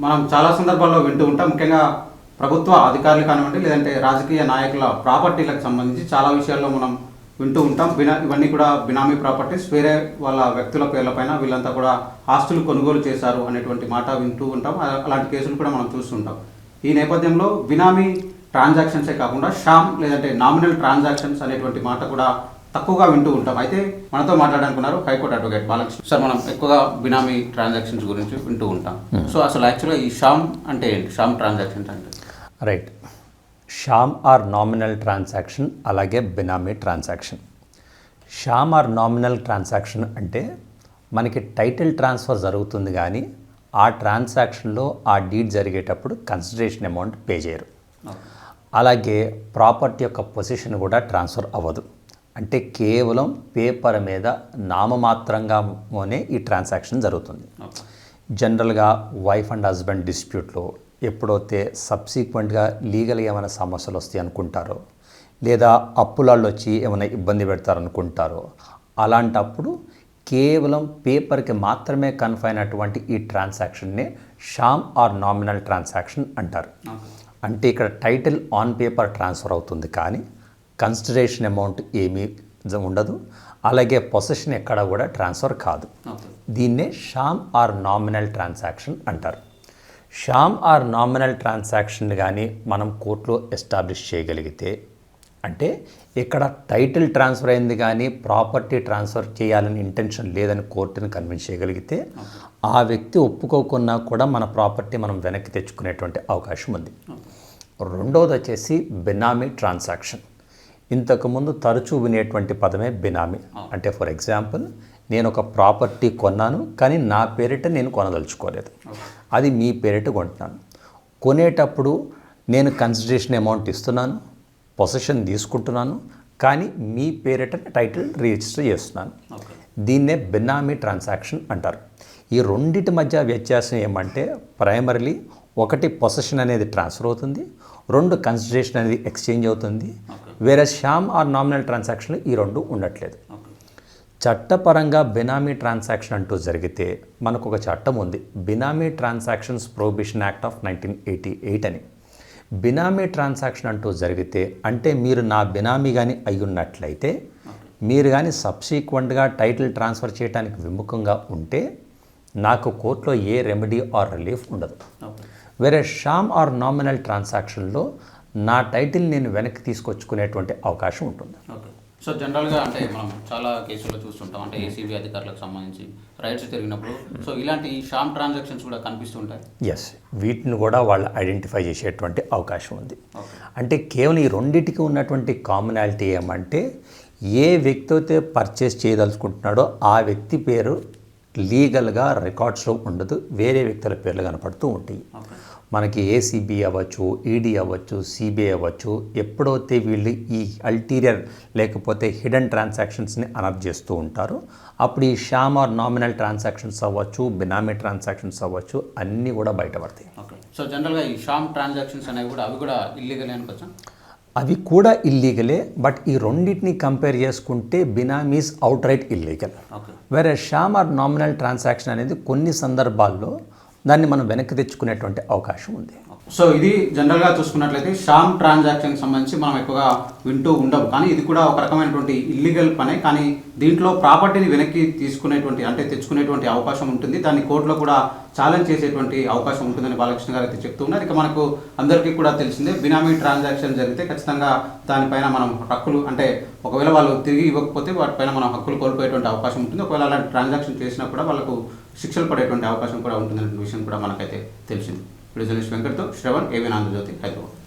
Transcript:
మనం చాలా సందర్భాల్లో వింటూ ఉంటాం. ముఖ్యంగా ప్రభుత్వ అధికారులు కానివ్వండి, లేదంటే రాజకీయ నాయకుల ప్రాపర్టీలకు సంబంధించి చాలా విషయాల్లో మనం వింటూ ఉంటాం. ఇవన్నీ కూడా బినామీ ప్రాపర్టీస్, వేరే వాళ్ళ వ్యక్తుల పేర్లపైన వీళ్ళంతా కూడా ఆస్తులు కొనుగోలు చేశారు అనేటువంటి మాట వింటూ ఉంటాం. అలాంటి కేసులు కూడా మనం చూస్తుంటాం. ఈ నేపథ్యంలో బినామీ ట్రాన్సాక్షన్సే కాకుండా షామ్ లేదంటే నామినల్ ట్రాన్సాక్షన్స్ అనేటువంటి మాట కూడా తక్కువగా వింటూ ఉంటాం. అయితే మనతో మాట్లాడాలనుకున్నారు హైకోర్టు అడ్వకేట్ బాలకృష్ణ సార్. మనం ఎక్కువగా బినామీ ట్రాన్సాక్షన్స్ గురించి వింటూ ఉంటాం. సో అసలు యాక్చువల్గా ఈ షామ్ అంటే ఏంటి? షామ్ ట్రాన్సాక్షన్స్ అంటే right. Sham or nominal transaction, అలాగే benami transaction. Sham or nominal transaction అంటే మనకి టైటిల్ ట్రాన్స్ఫర్ జరుగుతుంది, కానీ ఆ ట్రాన్సాక్షన్లో ఆ డీడ్ జరిగేటప్పుడు కన్సిడరేషన్ అమౌంట్ పే చేయరు. అలాగే ప్రాపర్టీ యొక్క పొజిషన్ కూడా ట్రాన్స్ఫర్ అవ్వదు. అంటే కేవలం పేపర్ మీద నామమాత్రంగానే ఈ ట్రాన్సాక్షన్ జరుగుతుంది. జనరల్గా వైఫ్ అండ్ హస్బెండ్ డిస్ప్యూట్లో ఎప్పుడైతే సబ్సిక్వెంట్గా లీగల్గా ఏమైనా సమస్యలు వస్తాయి అనుకుంటారో, లేదా అప్పులాళ్ళు వచ్చి ఏమైనా ఇబ్బంది పెడతారనుకుంటారో, అలాంటప్పుడు కేవలం పేపర్కి మాత్రమే కన్ఫైన్ అటువంటి ఈ ట్రాన్సాక్షన్ని షామ్ ఆర్ నామినల్ ట్రాన్సాక్షన్ అంటారు. అంటే ఇక్కడ టైటిల్ ఆన్ పేపర్ ట్రాన్స్ఫర్ అవుతుంది, కానీ కన్సిడరేషన్ అమౌంట్ ఏమీ ఉండదు. అలాగే పొసెషన్ ఎక్కడ కూడా ట్రాన్స్ఫర్ కాదు. దీన్నే షామ్ ఆర్ నామినల్ ట్రాన్సాక్షన్ అంటారు. షామ్ ఆర్ నామినల్ ట్రాన్సాక్షన్ కానీ మనం కోర్టులో ఎస్టాబ్లిష్ చేయగలిగితే, అంటే ఇక్కడ టైటిల్ ట్రాన్స్ఫర్ అయింది కానీ ప్రాపర్టీ ట్రాన్స్ఫర్ చేయాలని ఇంటెన్షన్ లేదని కోర్టుని కన్విన్స్ చేయగలిగితే, ఆ వ్యక్తి ఒప్పుకోకున్నా కూడా మన ప్రాపర్టీ మనం వెనక్కి తెచ్చుకునేటువంటి అవకాశం ఉంది. రెండవది వచ్చేసి బినామీ ట్రాన్సాక్షన్. ఇంతకుముందు తరచూ వినేటువంటి పదమే బినామీ. అంటే ఫర్ ఎగ్జాంపుల్, నేను ఒక ప్రాపర్టీ కొన్నాను, కానీ నా పేరిట నేను కొనదలుచుకోలేదు, అది మీ పేరిట కొంటున్నాను. కొనేటప్పుడు నేను కన్సిడరేషన్ అమౌంట్ ఇస్తున్నాను, పొసెషన్ తీసుకుంటున్నాను, కానీ మీ పేరిట టైటిల్ రిజిస్టర్ చేస్తున్నాను. దీన్నే బినామీ ట్రాన్సాక్షన్ అంటారు. ఈ రెండింటి మధ్య వ్యత్యాసం ఏమంటే, ప్రైమరీలీ ఒకటి పొసెషన్ అనేది ట్రాన్స్ఫర్ అవుతుంది, రెండు కన్సిడరేషన్ అనేది ఎక్స్చేంజ్ అవుతుంది. వేరే షామ్ ఆర్ నామినల్ ట్రాన్సాక్షన్ ఈ రెండు ఉండట్లేదు. చట్టపరంగా బినామీ ట్రాన్సాక్షన్ అంటూ జరిగితే మనకు ఒక చట్టం ఉంది, బినామీ ట్రాన్సాక్షన్స్ ప్రొహిబిషన్ యాక్ట్ ఆఫ్ 1988 అని. బినామీ ట్రాన్సాక్షన్ అంటూ జరిగితే, అంటే మీరు నా బినామీ కానీ అయి ఉన్నట్లయితే, మీరు కానీ సబ్సిక్వెంట్గా టైటిల్ ట్రాన్స్ఫర్ చేయడానికి విముఖంగా ఉంటే నాకు కోర్టులో ఏ రెమెడీ ఆర్ రిలీఫ్ ఉండదు. వేరే షామ్ ఆర్ నామినల్ ట్రాన్సాక్షన్లో నా టైటిల్ నేను వెనక్కి తీసుకొచ్చుకునేటువంటి అవకాశం ఉంటుంది. సో జనరల్గా అంటే మనం చాలా కేసుల్లో చూస్తుంటాం, అంటే ఏసీబీ అధికారులకు సంబంధించి రైట్స్ జరిగినప్పుడు సో ఇలాంటి షామ్ ట్రాన్సాక్షన్స్ కూడా కనిపిస్తుంటాయి. ఎస్, వీటిని కూడా వాళ్ళు ఐడెంటిఫై చేసేటువంటి అవకాశం ఉంది. అంటే కేవలం ఈ రెండింటికి ఉన్నటువంటి కామనాలిటీ ఏమంటే, ఏ వ్యక్తి అయితే పర్చేస్ చేయదలుచుకుంటున్నాడో ఆ వ్యక్తి పేరు లీగల్గా రికార్డ్స్లో ఉండదు, వేరే వ్యక్తుల పేర్లు కనపడుతూ ఉంటాయి. మనకి ఏసీబీ అవ్వచ్చు, ఈడీ అవ్వచ్చు, సిబిఐ అవ్వచ్చు, ఎప్పుడైతే వీళ్ళు ఈ అల్టీరియర్ లేకపోతే హిడెన్ ట్రాన్సాక్షన్స్ని అనర్జ్ చేస్తూ ఉంటారో, అప్పుడు ఈ షామ్ ఆర్ నామినల్ ట్రాన్సాక్షన్స్ అవ్వచ్చు, బినామీ ట్రాన్సాక్షన్స్ అవ్వచ్చు, అన్నీ కూడా బయటపడతాయి. సో జనరల్గా ఈ షామ్ ట్రాన్సాక్షన్స్ అనేవి కూడా అవి కూడా ఇల్లీగలే అనుకోవచ్చా? అవి కూడా ఇల్లీగలే, బట్ ఈ రెండింటిని కంపేర్ చేసుకుంటే బినామీస్ అవుట్ రైట్ ఇల్లీగల్. వేరే షామ్ ఆర్ నామినల్ ట్రాన్సాక్షన్ అనేది కొన్ని సందర్భాల్లో దాన్ని మనం వెనక్కి తెచ్చుకునేటువంటి అవకాశం ఉంది. సో ఇది జనరల్గా చూసుకున్నట్లయితే షామ్ ట్రాన్సాక్షన్ సంబంధించి మనం ఎక్కువగా వింటూ ఉండవు, కానీ ఇది కూడా ఒక రకమైనటువంటి ఇల్లీగల్ పనే. కానీ దీంట్లో ప్రాపర్టీని వెనక్కి తీసుకునేటువంటి అంటే తెచ్చుకునేటువంటి అవకాశం ఉంటుంది. దాన్ని కోర్టులో కూడా ఛాలెంజ్ చేసేటువంటి అవకాశం ఉంటుందని బాలకృష్ణ గారు అయితే చెప్తూ ఉన్నారు. ఇక మనకు అందరికీ కూడా తెలిసిందే, బినామీ ట్రాన్సాక్షన్ జరిగితే ఖచ్చితంగా దానిపైన మనం హక్కులు, అంటే ఒకవేళ వాళ్ళు తిరిగి ఇవ్వకపోతే వాటిపైన మనం హక్కులు కోల్పోయేటువంటి అవకాశం ఉంటుంది. ఒకవేళ అలాంటి ట్రాన్సాక్షన్ చేసినా కూడా వాళ్ళకు శిక్షలు పడేటువంటి అవకాశం కూడా ఉంటుందనే విషయం కూడా మనకైతే తెలిసింది. వీడియో జర్నలిస్ట్ వెంకట్తో శ్రవణ్, ఏవీ ఆంధ్రజ్యోతి, హైదరాబాద్.